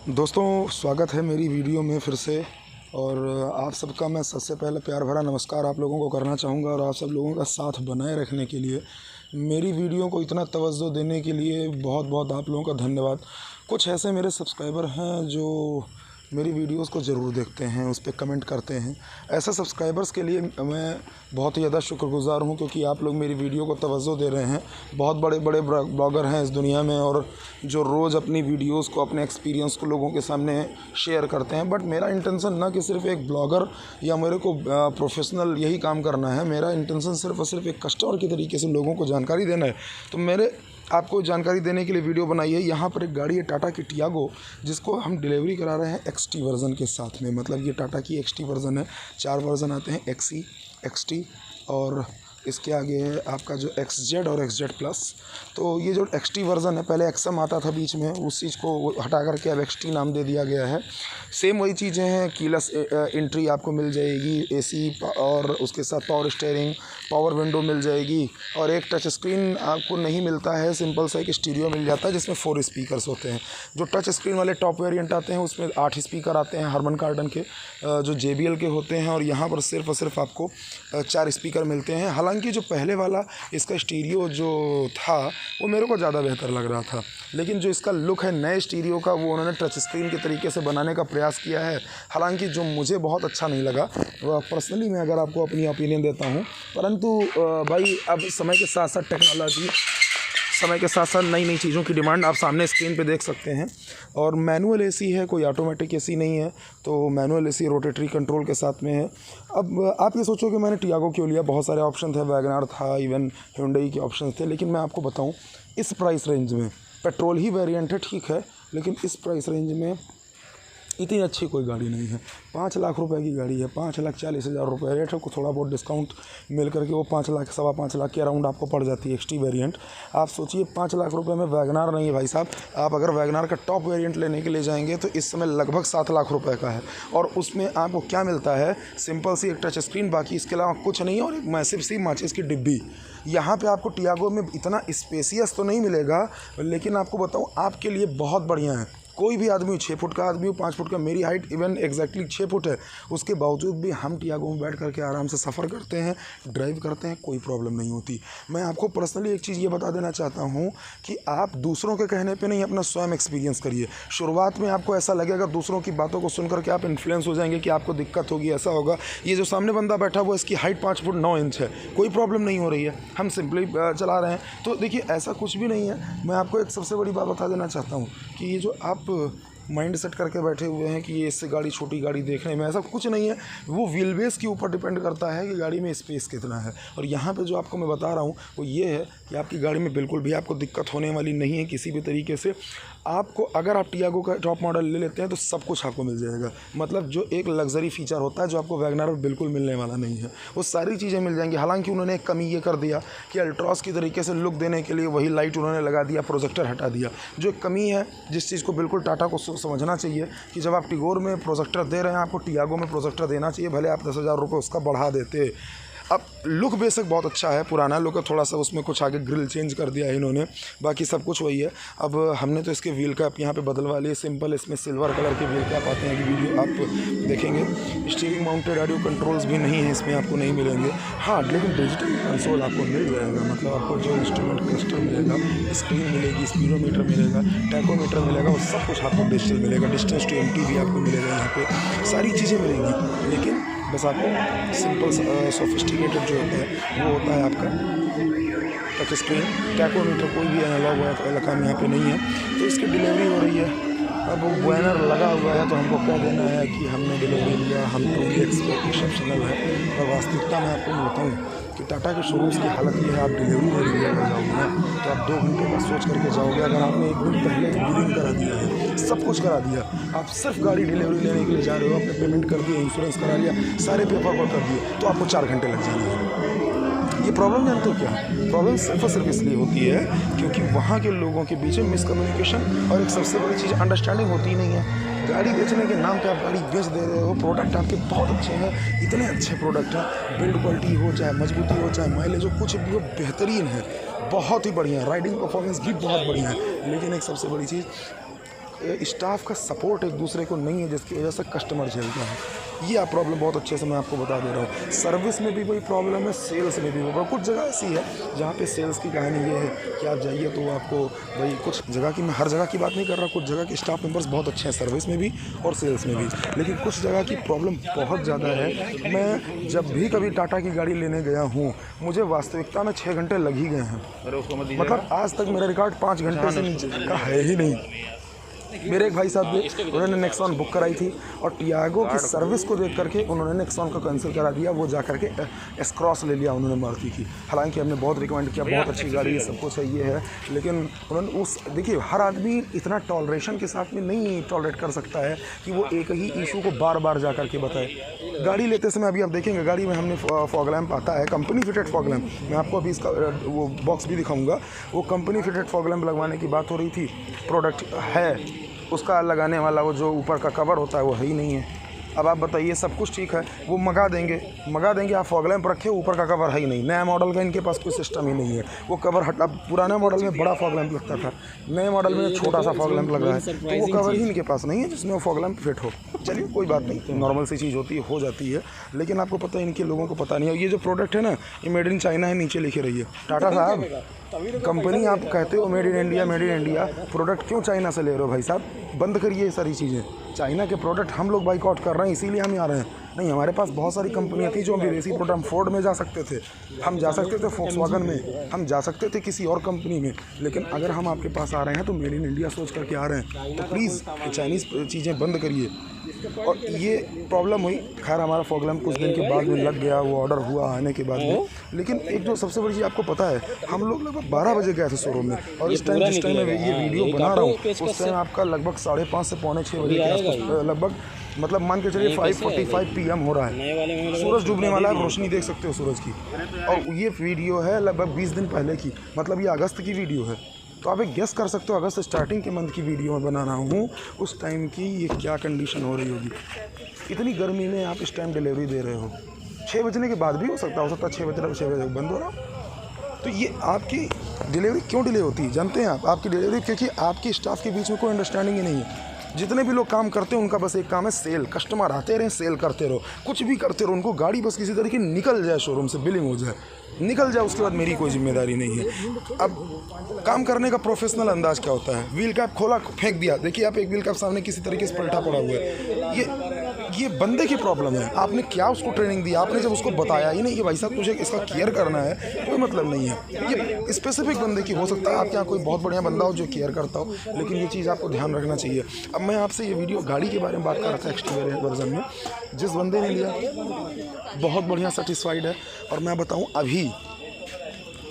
दोस्तों, स्वागत है मेरी वीडियो में फिर से। और आप सबका मैं सबसे पहले प्यार भरा नमस्कार आप लोगों को करना चाहूँगा। और आप सब लोगों का साथ बनाए रखने के लिए, मेरी वीडियो को इतना तवज्जो देने के लिए बहुत बहुत आप लोगों का धन्यवाद। कुछ ऐसे मेरे सब्सक्राइबर हैं जो मेरी वीडियोस को ज़रूर देखते हैं, उस पर कमेंट करते हैं। ऐसे सब्सक्राइबर्स के लिए मैं बहुत ही ज़्यादा शुक्रगुज़ार हूं, क्योंकि आप लोग मेरी वीडियो को तवज्जो दे रहे हैं। बहुत बड़े बड़े ब्लॉगर हैं इस दुनिया में, और जो रोज़ अपनी वीडियोस को, अपने एक्सपीरियंस को लोगों के सामने शेयर करते हैं। बट मेरा इंटेंशन ना कि सिर्फ एक ब्लॉगर या मेरे को प्रोफेशनल यही काम करना है। मेरा इंटेंशन सिर्फ और सिर्फ एक कस्टमर के तरीके से लोगों को जानकारी देना है। तो मेरे आपको जानकारी देने के लिए वीडियो बनाई है। यहाँ पर एक गाड़ी है टाटा की टियागो, जिसको हम डिलीवरी करा रहे हैं एक्सटी वर्ज़न के साथ में। मतलब ये टाटा की एक्सटी वर्ज़न है। 4 वर्ज़न आते हैं, एक्सी, एक्सटी और इसके आगे है आपका जो XZ और XZ प्लस। तो ये जो एक्सटी वर्ज़न है, पहले एक्सम आता था बीच में, उस चीज़ को हटा करके अब एक्सटी नाम दे दिया गया है। सेम वही चीज़ें हैं, कीलेस एंट्री आपको मिल जाएगी, AC और उसके साथ पावर स्टीयरिंग, पावर विंडो मिल जाएगी। और एक टच स्क्रीन आपको नहीं मिलता है, सिंपल सा एक स्टीरियो मिल जाता है जिसमें 4 स्पीकर्स होते हैं। जो टच स्क्रीन वाले टॉप वेरिएंट आते हैं उसमें 8 स्पीकर आते हैं हरमन कार्डन के, जो JBL के होते हैं। और यहाँ पर सिर्फ और सिर्फ आपको 4 स्पीकर मिलते हैं। हालांकि जो पहले वाला इसका स्टीरियो जो था वो मेरे को ज़्यादा बेहतर लग रहा था, लेकिन जो इसका लुक है नए स्टीरियो का, वो उन्होंने टच स्क्रीन के तरीके से बनाने का प्रयास किया है। हालांकि जो मुझे बहुत अच्छा नहीं लगा, वह पर्सनली मैं अगर आपको अपनी ओपिनियन देता हूँ, परंतु भाई अब समय के साथ साथ टेक्नोलॉजी, समय के साथ साथ नई नई चीज़ों की डिमांड आप सामने स्क्रीन पे देख सकते हैं। और मैनुअल AC है, कोई ऑटोमेटिक AC नहीं है। तो मैनुअल AC रोटेटरी कंट्रोल के साथ में है। अब आप ये सोचो कि मैंने टियागो क्यों लिया। बहुत सारे ऑप्शन थे, वैगनआर था, इवन Hyundai के ऑप्शन थे। लेकिन मैं आपको बताऊं, इस प्राइस रेंज में पेट्रोल ही वेरिएंट है, ठीक है, लेकिन इस प्राइस रेंज में इतनी अच्छी कोई गाड़ी नहीं है। 5 लाख रुपए की गाड़ी है, 5,40,000 रुपये रेट है। थोड़ा बहुत डिस्काउंट मिल करके वो 5 लाख, 5.25 लाख के अराउंड आपको पड़ जाती है एक्सटी वेरिएंट। आप सोचिए 5 लाख रुपए में वैगनआर नहीं है भाई साहब। आप अगर वैगनआर का टॉप वेरिएंट लेने के लिए जाएंगे तो इस समय लगभग 7 लाख रुपए का है। और उसमें आपको क्या मिलता है? सिंपल सी एक टच स्क्रीन, बाकी इसके अलावा कुछ नहीं, और एक मैसिव सी माचिस की डिब्बी। यहाँ पे आपको टियागो में इतना स्पेसियस तो नहीं मिलेगा, लेकिन आपको बताऊँ आपके लिए बहुत बढ़िया है। कोई भी आदमी, 6 फुट का आदमी हो, 5 फुट का, मेरी हाइट इवन एग्जैक्टली 6 फुट है, उसके बावजूद भी हम टियागो में बैठ करके आराम से सफ़र करते हैं, ड्राइव करते हैं, कोई प्रॉब्लम नहीं होती। मैं आपको पर्सनली एक चीज़ ये बता देना चाहता हूँ कि आप दूसरों के कहने पे नहीं, अपना स्वयं एक्सपीरियंस करिए। शुरुआत में आपको ऐसा लगेगा, दूसरों की बातों को सुन करके आप इन्फ्लुएंस हो जाएंगे कि आपको दिक्कत होगी, ऐसा होगा। ये जो सामने बंदा बैठा हुआ, इसकी हाइट 5 फुट 9 इंच है, कोई प्रॉब्लम नहीं हो रही है, हम सिंपली चला रहे हैं। तो देखिए, ऐसा कुछ भी नहीं है। मैं आपको एक सबसे बड़ी बात बता देना चाहता हूँ कि ये जो आप माइंड सेट करके बैठे हुए हैं कि ये इससे गाड़ी, छोटी गाड़ी देखने में, ऐसा कुछ नहीं है। वो व्हील बेस के ऊपर डिपेंड करता है कि गाड़ी में स्पेस कितना है। और यहाँ पे जो आपको मैं बता रहा हूँ वो ये है कि आपकी गाड़ी में बिल्कुल भी आपको दिक्कत होने वाली नहीं है किसी भी तरीके से। आपको अगर आप टियागो का टॉप मॉडल ले लेते हैं तो सब कुछ आपको मिल जाएगा। मतलब जो एक लग्जरी फीचर होता है जो आपको वैगनआर में बिल्कुल मिलने वाला नहीं है, वो सारी चीज़ें मिल जाएंगी। हालांकि उन्होंने एक कमी ये कर दिया कि अल्ट्रॉस की तरीके से लुक देने के लिए वही लाइट उन्होंने लगा दिया, प्रोजेक्टर हटा दिया। जो एक कमी है, जिस चीज़ को बिल्कुल टाटा को समझना चाहिए कि जब आप टिगोर में प्रोजेक्टर दे रहे हैं, आपको टियागो में प्रोजेक्टर देना चाहिए। भले आप 10,000 रुपये उसका बढ़ा देते। अब लुक बेसिक बहुत अच्छा है, पुराना लुक है, थोड़ा सा उसमें कुछ आगे ग्रिल चेंज कर दिया है इन्होंने, बाकी सब कुछ वही है। अब हमने तो इसके व्हील कैप यहाँ पे बदलवा लिए, सिंपल इसमें सिल्वर कलर के व्हील कैप आते हैं कि वीडियो आप देखेंगे। स्टीयरिंग माउंटेड ऑडियो कंट्रोल्स भी नहीं है इसमें, आपको नहीं मिलेंगे। हाँ, लेकिन डिजिटल कंसोल आपको मिल जाएगा। मतलब आपको जो इंस्ट्रूमेंट क्लस्टर मिलेगा, स्क्रीन मिलेगी, स्पीडोमीटर मिलेगा, टैकोमीटर मिलेगा, वो सब कुछ आपको डिजिटल मिलेगा। डिस्टेंस टू एमटी भी आपको मिलेगा, यहाँ पे सारी चीज़ें मिलेंगी। लेकिन बस आपको सिंपल सोफिस्टिकेटेड जो होता है वो होता है आपका टच स्क्रीन। टैकोमीटर कोई भी एनालॉग काम यहाँ पे नहीं है। तो इसकी डिलीवरी हो रही है। अब वो बैनर लगा हुआ है तो हमको क्या देना है कि हमने डिलीवरी लिया, हम तो भी एक्सेप्शनल है। और वास्तविकता में आपको मैं बताऊँ कि टाटा के शोरूम्स की हालत ये है, आप डिलीवरी नहीं लिया कर जाओगे ना तो आप 2 घंटे का सोच करके जाओगे। अगर आपने 1 दिन पहले बिलिंग करा दिया है, सब कुछ करा दिया, आप सिर्फ गाड़ी डिलीवरी लेने के लिए जा रहे हो, आपने पेमेंट कर दिया, इंश्योरेंस करा लिया, सारे पेपर वर्क कर दिए, तो आपको 4 घंटे लग जाएंगे। ये प्रॉब्लम जानते हो क्या है? प्रॉब्लम सिर्फ और सिर्फ इसलिए होती है क्योंकि वहाँ के लोगों के बीच में मिसकम्युनिकेशन, और एक सबसे बड़ी चीज़ अंडरस्टैंडिंग होती ही नहीं है। गाड़ी बेचने के नाम पे आप गाड़ी बेच दे रहे हो, प्रोडक्ट आपके बहुत अच्छे हैं, इतने अच्छे प्रोडक्ट हैं, बिल्ड क्वालिटी हो, चाहे मजबूती हो, चाहे माइलेज हो, कुछ भी हो, बेहतरीन है, बहुत ही बढ़िया, राइडिंग परफॉर्मेंस भी बहुत बढ़िया है। लेकिन एक सबसे बड़ी चीज़, स्टाफ का सपोर्ट एक दूसरे को नहीं है, जिसकी वजह से कस्टमर झेलता है। ये आप प्रॉब्लम बहुत अच्छे से मैं आपको बता दे रहा हूँ। सर्विस में भी वही प्रॉब्लम है, सेल्स में भी वो। कुछ जगह ऐसी है जहाँ पे सेल्स की कहानी ये है कि आप जाइए तो आपको भाई, कुछ जगह की, मैं हर जगह की बात नहीं कर रहा, कुछ जगह के स्टाफ मेंबर्स बहुत अच्छे हैं सर्विस में भी और सेल्स में भी, लेकिन कुछ जगह की प्रॉब्लम बहुत ज़्यादा है। मैं जब भी कभी टाटा की गाड़ी लेने गया हूँ, मुझे वास्तविकता में 6 घंटे लग ही गए हैं। मतलब आज तक मेरा रिकॉर्ड 5 घंटे से नीचे का है ही नहीं। मेरे एक भाई साहब भी, उन्होंने नेक्सॉन बुक कराई थी और टियागो की सर्विस को देख करके उन्होंने नेक्सॉन को कैंसिल करा दिया। वो जा करके एस क्रॉस ले लिया उन्होंने मारुति की। हालांकि हमने बहुत रिकमेंड किया, बहुत अच्छी गाड़ी है, सब कुछ है, ये है, लेकिन उन्होंने उस, देखिए हर आदमी इतना टॉलरेशन के साथ में नहीं टॉलरेट कर सकता है कि वो एक ही इशू को बार बार जा करके बताए। गाड़ी लेते समय अभी आप देखेंगे, गाड़ी में हमने फॉग लैम्प आता है, कंपनी फिटेड फॉग लैम्प। मैं आपको अभी इसका वो बॉक्स भी दिखाऊंगा। वो कंपनी फिटेड फॉग लैम्प लगवाने की बात हो रही थी, प्रोडक्ट है उसका लगाने वाला, वो जो ऊपर का कवर होता है वो है ही नहीं है। अब आप बताइए, सब कुछ ठीक है, वो मंगा देंगे, आप फॉग लैम्प रखे, ऊपर का कवर है ही नहीं। नया मॉडल का इनके पास कोई सिस्टम ही नहीं है, वो कवर हटा। पुराना मॉडल में बड़ा फॉग लैम्प लगता था, नए मॉडल में छोटा सा फॉग लैम्प लग रहा है, तो वो कवर ही इनके पास नहीं है जिसमें वो फॉग लैम्प फिट हो। चलिए कोई बात नहीं, नॉर्मल सी चीज़ होती है, हो जाती है, लेकिन आपको पता है, इनके लोगों को पता नहीं है। ये जो प्रोडक्ट है ना, ये मेड इन चाइना है, नीचे लिखे रही है। टाटा साहब, कंपनी आप कहते हो मेड इन इंडिया, प्रोडक्ट क्यों चाइना से ले रहे हो भाई साहब? बंद करिए ये सारी चीज़ें। चाइना के प्रोडक्ट हम लोग बाइकआउट कर रहे हैं, इसीलिए हम यहाँ आ रहे हैं। नहीं, हमारे पास बहुत सारी कंपनियाँ थी जो विदेशी प्रोडक्ट, हम फोर्ड में जा सकते थे, हम जा सकते थे फोक्सवैगन में, हम जा सकते थे किसी और कंपनी में, लेकिन अगर हम आपके पास आ रहे हैं तो मेड इन इंडिया सोच करके आ रहे हैं। तो प्लीज़ चाइनीज़ चीज़ें बंद करिए। और ये प्रॉब्लम हुई, खैर हमारा फॉग लैम्प कुछ दिन के बाद में लग गया, वो ऑर्डर हुआ आने के बाद में। लेकिन एक जो सबसे बड़ी चीज़ आपको पता है, हम लोग लगभग 12 बजे गए थे शोरूम में, और इस टाइम जिस टाइम मैं ये वीडियो बना रहा हूँ उस टाइम आपका लगभग 5:30 से पौने 6 बजे के आसपास, लगभग मतलब मान के चलिए 5:45 PM हो रहा है। सूरज डूबने वाला है, रोशनी देख सकते हो सूरज की। और ये वीडियो है लगभग 20 दिन पहले की, मतलब ये अगस्त की वीडियो है। तो आप एक गेस कर सकते हो, अगस्त स्टार्टिंग के मंथ की वीडियो में बना रहा हूँ, उस टाइम की ये क्या कंडीशन हो रही होगी। इतनी गर्मी में आप इस टाइम डिलीवरी दे रहे हो, 6 बजने के बाद भी हो सकता है 6 बजे बंद हो रहा हो। तो ये आपकी डिलीवरी क्यों डिले होती है जानते हैं आप? आपकी डिलीवरी क्योंकि आपकी स्टाफ के बीच में कोई अंडरस्टैंडिंग ही नहीं है। जितने भी लोग काम करते हैं उनका बस एक काम है सेल, कस्टमर आते रहे, सेल करते रहो, कुछ भी करते रहो, उनको गाड़ी बस किसी तरीके निकल जाए शोरूम से, बिलिंग हो जाए, निकल जाए, उसके बाद मेरी कोई जिम्मेदारी नहीं है। अब काम करने का प्रोफेशनल अंदाज क्या होता है? व्हील कैप खोला, फेंक दिया। देखिए आप एक व्हील कैप सामने किसी तरीके से पलटा पड़ा हुआ है, ये बंदे की प्रॉब्लम है। आपने क्या उसको ट्रेनिंग दी? आपने जब उसको बताया ही नहीं कि भाई साहब तुझे इसका केयर करना है, कोई मतलब नहीं है। ये स्पेसिफिक बंदे की हो सकता है, आपके यहाँ कोई बहुत बढ़िया बंदा हो जो केयर करता हो, लेकिन ये चीज़ आपको ध्यान रखना चाहिए। अब मैं आपसे ये वीडियो गाड़ी के बारे में बात कर रहा था, एक्सटीरियर वर्जन में, जिस बंदे ने लिया बहुत बढ़िया सेटिस्फाइड है। और मैं बताऊँ, अभी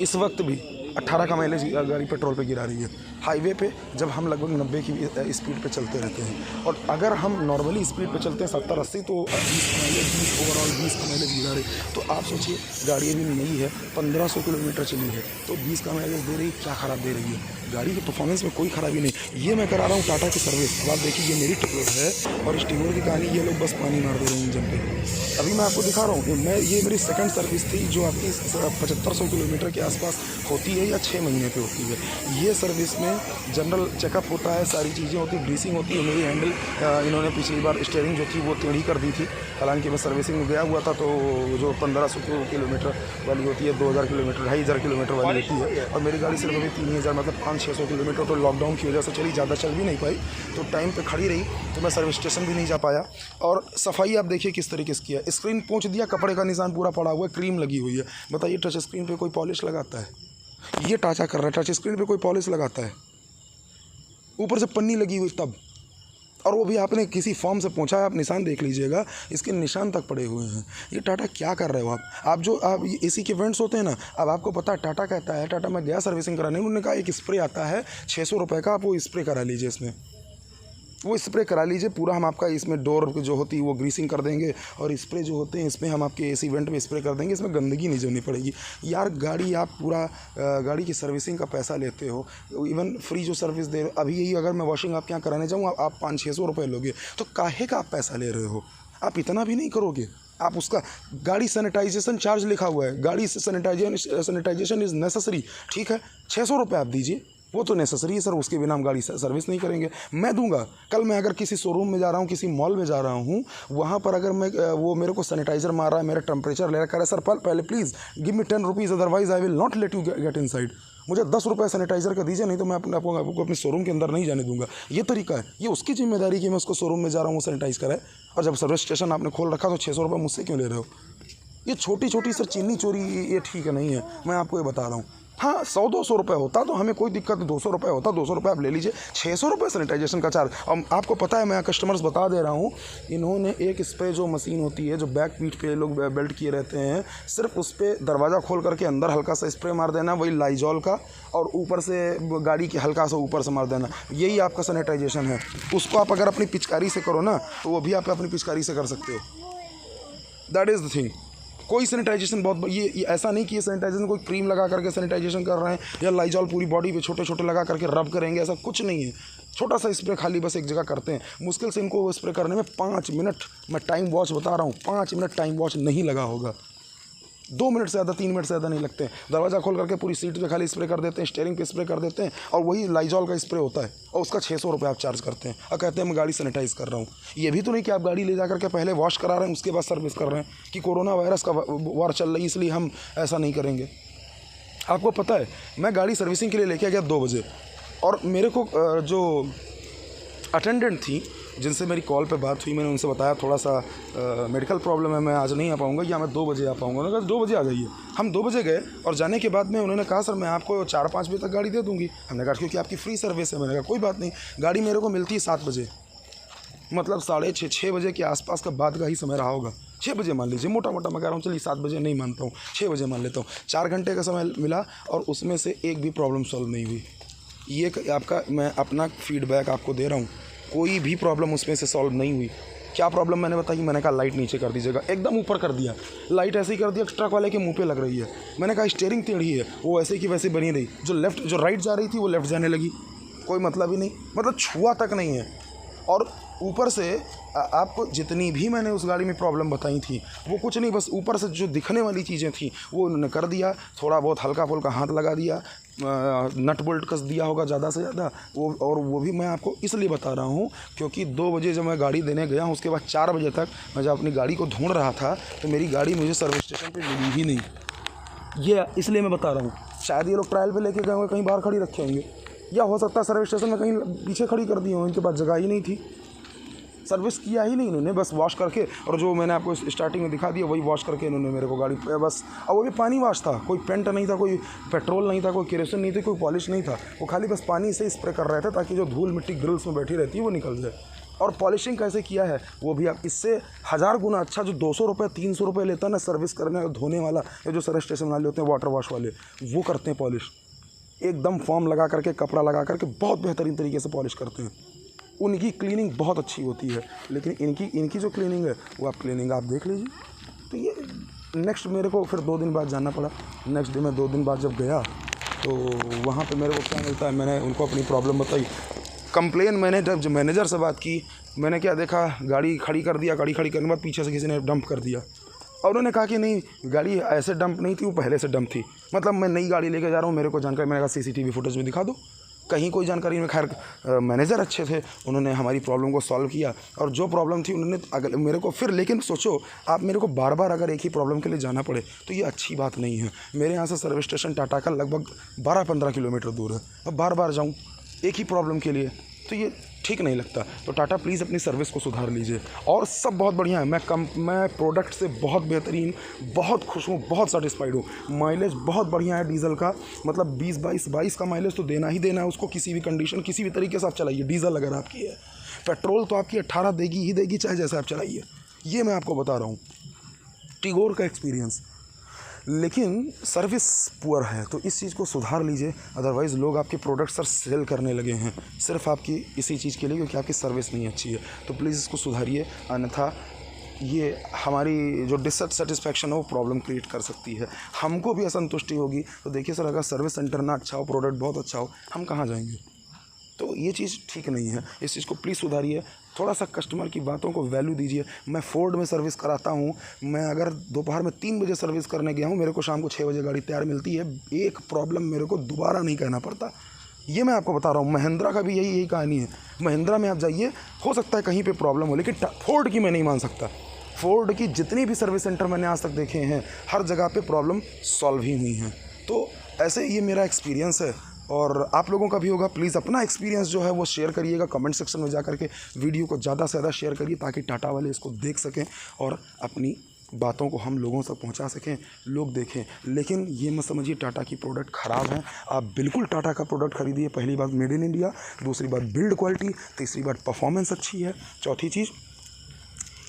इस वक्त भी 18 का माइलेज गाड़ी पेट्रोल पे गिरा रही है। हाईवे पे जब हम लगभग 90 की स्पीड पे चलते रहते हैं, और अगर हम नॉर्मली स्पीड पे चलते हैं 70-80, तो 20 का माइलेज, 20 ओवरऑल 20 का माइलेज गिरा रही। तो आप सोचिए, गाड़ी अभी नई है, 1500 किलोमीटर चली है, तो 20 का माइलेज दे रही, क्या ख़राब दे रही है? गाड़ी की परफॉर्मेंस में कोई ख़राबी नहीं। ये मैं करा रहा हूँ टाटा की सर्विस। अब आप देखिए, ये मेरी टिगोर है, और इस टिगोर की कहानी, ये लोग बस पानी मार दे रहे हैं इंजन पे। अभी मैं आपको दिखा रहा हूँ, ये मेरी सेकंड सर्विस थी, जो आपकी 7500 किलोमीटर के आसपास होती है या 6 महीने पे होती है। ये सर्विस में जनरल चेकअप होता है, सारी चीज़ें होती है, ग्रीसिंग होती है। मेरी हैंडल इन्होंने पिछली बार स्टीयरिंग जो थी वो टेढ़ी कर दी थी, हालांकि मैं सर्विसिंग में गया हुआ था। तो जो 1500 किलोमीटर वाली होती है, 2000 किलोमीटर, 2500 किलोमीटर वाली होती है, और मेरी गाड़ी सिर्फ अभी 3000, मतलब 500-600 किलोमीटर तो लॉकडाउन की वजह से चली, ज़्यादा चल भी नहीं पाई, तो टाइम पे खड़ी रही, तो मैं सर्विस स्टेशन भी नहीं जा पाया। और सफाई आप देखिए किस तरीके से किया, स्क्रीन पोंछ दिया, कपड़े का निशान पूरा पड़ा हुआ है, क्रीम लगी हुई है। बताइए, टच स्क्रीन पे कोई पॉलिश लगाता है? ये टाचा कर रहा है, टच स्क्रीन पे कोई पॉलिश लगाता है? ऊपर से पन्नी लगी हुई तब, और वो भी आपने किसी फॉर्म से पहुंचा है। आप निशान देख लीजिएगा, इसके निशान तक पड़े हुए हैं। ये टाटा क्या कर रहे हो आप जो आप एसी के वेंट्स होते हैं ना, अब आपको पता है टाटा कहता है, टाटा में गया सर्विसिंग कराने, उन्होंने कहा एक स्प्रे आता है 600 रुपये का, आप वो स्प्रे करा लीजिए, इसमें वो स्प्रे करा लीजिए पूरा, हम आपका इसमें डोर जो होती है वो ग्रीसिंग कर देंगे, और स्प्रे जो होते हैं इसमें हम आपके एसी वेंट में स्प्रे कर देंगे, इसमें गंदगी नहीं जमनी पड़ेगी। यार गाड़ी, आप पूरा गाड़ी की सर्विसिंग का पैसा लेते हो, इवन फ्री जो सर्विस दे रहे हो। अभी यही अगर मैं वॉशिंग आपके यहाँ कराने जाऊँ, आप 500-600 रुपये लोगे, तो काहे का आप पैसा ले रहे हो? आप इतना भी नहीं करोगे। आप उसका गाड़ी सैनिटाइजेशन चार्ज लिखा हुआ है, गाड़ी सैनिटाइजेशन इज़ नेसेसरी, ठीक है, 600 रुपये आप दीजिए, वो तो नेसेसरी है सर, उसके बिना हम गाड़ी सर्विस नहीं करेंगे। मैं दूंगा। कल मैं अगर किसी शोरूम में जा रहा हूँ, किसी मॉल में जा रहा हूँ, वहाँ पर अगर मैं वो मेरे को सैनिटाइज़र मार रहा है, मेरा टेम्परेचर ले रहा है, कह रहा है सर पहले please give me 10 rupees, otherwise I will not let you get inside. मुझे 10 रुपये सैनिटाइज़र का दीजिए, नहीं तो मैं आपको अपने शोरूम के अंदर नहीं जाने दूंगा। ये तरीका है, ये उसकी जिम्मेदारी कि मैं उसको शोरूम में जा रहा हूँ वो सैनिटाइज़ कराए। और जब सर्विस स्टेशन आपने खोल रखा तो 600 रुपये मुझसे क्यों ले रहे हो? ये छोटी छोटी सर चीनी चोरी ये ठीक नहीं है, मैं आपको ये बता रहा हूँ। हाँ 100-200 रुपये होता तो हमें कोई दिक्कत नहीं, 200 रुपये होता 200 रुपये आप ले लीजिए, 600 रुपये सैनिटाइजेशन का चार्ज। और आपको पता है, मैं कस्टमर्स बता दे रहा हूँ, इन्होंने एक स्प्रे जो मशीन होती है जो बैक पीठ पे लोग बेल्ट किए रहते हैं, सिर्फ उस पर दरवाज़ा खोल करके अंदर हल्का सा स्प्रे मार देना, वही लाइजॉल का, और ऊपर से गाड़ी के हल्का सा ऊपर से मार देना, यही आपका सैनिटाइजेशन है। उसको आप अगर अपनी पिचकारी से करो ना तो वो भी आप अपनी पिचकारी से कर सकते हो। That is the thing. कोई सैनिटाइजेशन बहुत ये ऐसा नहीं कि ये सैनिटाइजेशन कोई क्रीम लगा करके सैनिटाइजेशन कर रहे हैं या लाइजॉल पूरी बॉडी पे छोटे छोटे लगा करके रब करेंगे, ऐसा कुछ नहीं है। छोटा सा स्प्रे खाली बस एक जगह करते हैं। मुश्किल से इनको स्प्रे करने में 5 मिनट, मैं टाइम वॉच बता रहा हूँ, 5 मिनट टाइम वॉच नहीं लगा होगा। 2 मिनट से ज़्यादा, 3 मिनट से ज़्यादा नहीं लगते हैं। दरवाज़ा खोल करके पूरी सीट पे खाली स्प्रे कर देते हैं, स्टीयरिंग पे स्प्रे कर देते हैं, और वही लाइजॉल का स्प्रे होता है, और उसका 600 रुपये आप चार्ज करते हैं और कहते हैं मैं गाड़ी सैनिटाइज़ कर रहा हूँ। ये भी तो नहीं कि आप गाड़ी ले जा करके पहले वॉश करा रहे हैं उसके बाद सर्विस कर रहे हैं कि कोरोना वायरस का वार चल रही है इसलिए हम ऐसा नहीं करेंगे। आपको पता है, मैं गाड़ी सर्विसिंग के लिए लेके गया 2 बजे, और मेरे को जो अटेंडेंट थी जिनसे मेरी कॉल पे बात हुई, मैंने उनसे बताया थोड़ा सा मेडिकल प्रॉब्लम है, मैं आज नहीं आ पाऊँगा या मैं 2 बजे आ पाऊँगा। उन्होंने कहा 2 बजे आ जाइए। हम 2 बजे गए, और जाने के बाद में उन्होंने कहा सर मैं आपको 4-5 बजे तक गाड़ी दे दूँगी। हमने कहा क्योंकि आपकी फ्री सर्विस है। मैंने कहा कोई बात नहीं। गाड़ी मेरे को मिलती है 7 बजे, मतलब 6:30 बजे के आसपास का बाद का ही समय रहा होगा। 6 बजे मान लीजिए, मोटा मोटा मैं कह रहा हूँ, चलिए 7 बजे नहीं मानता हूँ, 6 बजे मान लेता हूँ। 4 घंटे का समय मिला और उसमें से एक भी प्रॉब्लम सॉल्व नहीं हुई। ये आपका, मैं अपना फीडबैक आपको दे रहा हूँ, कोई भी प्रॉब्लम उसमें से सॉल्व नहीं हुई। क्या प्रॉब्लम मैंने बताई? मैंने कहा लाइट नीचे कर दीजिएगा, एकदम ऊपर कर दिया। लाइट ऐसे ही कर दिया, ट्रक वाले के मुंह पे लग रही है। मैंने कहा स्टीयरिंग टेढ़ी है, वो ऐसे की वैसे बनी रही। जो राइट जा रही थी वो लेफ़्ट जाने लगी, कोई मतलब ही नहीं, मतलब छुआ तक नहीं है। और ऊपर से आपको जितनी भी मैंने उस गाड़ी में प्रॉब्लम बताई थी वो कुछ नहीं, बस ऊपर से जो दिखने वाली चीज़ें थी वो उन्होंने कर दिया। थोड़ा बहुत हल्का फुल्का हाथ लगा दिया, नट बोल्ट कस दिया होगा ज़्यादा से ज़्यादा वो, और वो भी मैं आपको इसलिए बता रहा हूँ क्योंकि 2 बजे जब मैं गाड़ी देने गया हूँ, उसके बाद 4 बजे तक मैं जब अपनी गाड़ी को ढूंढ रहा था तो मेरी गाड़ी मुझे सर्विस स्टेशन पर मिली ही नहीं। ये इसलिए मैं बता रहा हूँ, शायद ये लोग ट्रायल पे लेके गए होंगे, कहीं बाहर खड़ी रखे होंगे, या हो सकता है सर्विस स्टेशन में कहीं पीछे खड़ी कर दी हो, इनके पास जगह ही नहीं थी। सर्विस किया ही नहीं इन्होंने, बस वॉश करके, और जो मैंने आपको स्टार्टिंग में दिखा दिया वही वॉश करके इन्होंने मेरे को गाड़ी बस। और वो भी पानी वॉश था, कोई पेंट नहीं था, कोई पेट्रोल नहीं था, कोई केरोसिन नहीं थी, कोई पॉलिश नहीं था। वो खाली बस पानी से स्प्रे कर रहे थे ताकि जो धूल मिट्टी ग्रिल्स में बैठी रहती है वो निकल जाए। और पॉलिशिंग कैसे किया है वो भी आप इससे 1000 गुना अच्छा, जो 200 रुपये 300 रुपये लेता ना सर्विस करने और धोने वाला, या जो सर्विस स्टेशन वाले होते हैं वाटर वॉश वाले, वो करते हैं पॉलिश एकदम फॉर्म लगा करके, कपड़ा लगा करके बहुत बेहतरीन तरीके से पॉलिश करते हैं। उनकी क्लीनिंग बहुत अच्छी होती है, लेकिन इनकी जो क्लीनिंग है वो आप क्लीनिंग आप देख लीजिए। तो ये नेक्स्ट मेरे को फिर 2 दिन बाद जाना पड़ा। नेक्स्ट डे मैं 2 दिन बाद जब गया तो वहाँ पे मेरे को क्या मिलता है, मैंने उनको अपनी प्रॉब्लम बताई। कंप्लेन मैंने जब मैनेजर से बात की, मैंने क्या देखा, गाड़ी खड़ी कर दिया, गाड़ी खड़ी करने के बाद पीछे से किसी ने डंप कर दिया, और उन्होंने कहा कि नहीं गाड़ी ऐसे डंप नहीं थी, वो पहले से डंप थी। मतलब मैं नई गाड़ी लेके जा रहा हूँ, मेरे को जानकारी, मैंने कहा CCTV फुटेज में दिखा दो, कहीं कोई जानकारी में। खैर मैनेजर अच्छे थे, उन्होंने हमारी प्रॉब्लम को सॉल्व किया, और जो प्रॉब्लम थी उन्होंने अगर मेरे को फिर, लेकिन सोचो आप मेरे को बार बार अगर एक ही प्रॉब्लम के लिए जाना पड़े तो ये अच्छी बात नहीं है। मेरे यहाँ से सर्विस स्टेशन टाटा का लगभग 12-15 किलोमीटर दूर है, अब बार बार जाऊँ एक ही प्रॉब्लम के लिए, तो ये ठीक नहीं लगता। तो टाटा प्लीज़ अपनी सर्विस को सुधार लीजिए। और सब बहुत बढ़िया है, मैं प्रोडक्ट से बहुत बेहतरीन, बहुत खुश हूँ, बहुत सेटिस्फाइड हूँ। माइलेज बहुत बढ़िया है डीजल का, मतलब 20-22 का माइलेज तो देना ही देना है उसको, किसी भी कंडीशन, किसी भी तरीके से आप चलाइए। डीजल अगर आपकी है, पेट्रोल तो आपकी 18 देगी ही देगी, चाहे जैसे आप चलाइए। ये मैं आपको बता रहा हूँ टिगोर का एक्सपीरियंस। लेकिन सर्विस पुअर है, तो इस चीज़ को सुधार लीजिए। अदरवाइज़ लोग आपके प्रोडक्ट सर सेल करने लगे हैं सिर्फ आपकी इसी चीज़ के लिए क्योंकि आपकी सर्विस नहीं अच्छी है। तो प्लीज़ इसको सुधारिए, अन्यथा ये हमारी जो डिससेटिस्फैक्शन है वो प्रॉब्लम क्रिएट कर सकती है, हमको भी असंतुष्टि होगी। तो देखिए सर, अगर सर्विस सेंटर ना अच्छा हो, प्रोडक्ट बहुत अच्छा हो, हम कहाँ जाएंगे? तो ये चीज़ ठीक नहीं है, इस चीज़ को प्लीज़ सुधारिए। थोड़ा सा कस्टमर की बातों को वैल्यू दीजिए। मैं फोर्ड में सर्विस कराता हूँ, मैं अगर दोपहर में 3 बजे सर्विस करने गया हूँ, मेरे को शाम को 6 बजे गाड़ी तैयार मिलती है। एक प्रॉब्लम मेरे को दोबारा नहीं कहना पड़ता, ये मैं आपको बता रहा हूँ। महिंद्रा का भी यही कहानी है। महिंद्रा में आप जाइए, हो सकता है कहीं पे प्रॉब्लम हो, लेकिन फोर्ड की मैं नहीं मान सकता। फोर्ड की जितनी भी सर्विस सेंटर मैंने आज तक देखे हैं, हर जगह पे प्रॉब्लम सॉल्व ही हुई हैं। तो ऐसे ये मेरा एक्सपीरियंस है और आप लोगों का भी होगा। प्लीज़ अपना एक्सपीरियंस जो है वो शेयर करिएगा कमेंट सेक्शन में जा करके। वीडियो को ज़्यादा से ज़्यादा शेयर करिए ताकि टाटा वाले इसको देख सकें और अपनी बातों को हम लोगों तक पहुंचा सकें, लोग देखें। लेकिन ये मत समझिए टाटा की प्रोडक्ट ख़राब है। आप बिल्कुल टाटा का प्रोडक्ट खरीदिए। पहली बात मेड इन इंडिया, दूसरी बात बिल्ड क्वालिटी, तीसरी बात परफॉर्मेंस अच्छी है, चौथी चीज़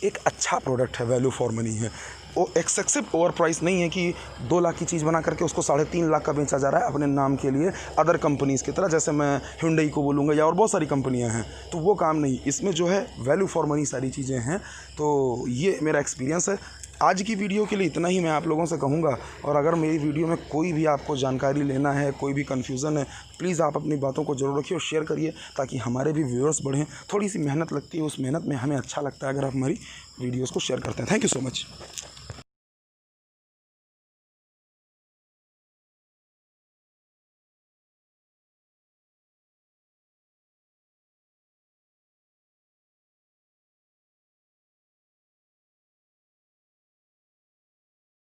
एक अच्छा प्रोडक्ट है, वैल्यू फॉर मनी है। वो एक्सेसिव ओवर प्राइस नहीं है कि 2 लाख की चीज़ बना करके उसको 3.5 लाख का बेचा जा रहा है अपने नाम के लिए, अदर कंपनीज़ की तरह। जैसे मैं Hyundai को बोलूँगा या और बहुत सारी कंपनियां हैं, तो वो काम नहीं। इसमें जो है वैल्यू फॉर मनी सारी चीज़ें हैं। तो ये मेरा एक्सपीरियंस है। आज की वीडियो के लिए इतना ही मैं आप लोगों से कहूँगा। और अगर मेरी वीडियो में कोई भी आपको जानकारी लेना है, कोई भी कन्फ्यूज़न है, प्लीज़ आप अपनी बातों को ज़रूर रखिए और शेयर करिए ताकि हमारे भी व्यूअर्स बढ़ें। थोड़ी सी मेहनत लगती है, उस मेहनत में हमें अच्छा लगता है अगर आप हमारी वीडियोज़ को शेयर करते हैं। Thank you so much.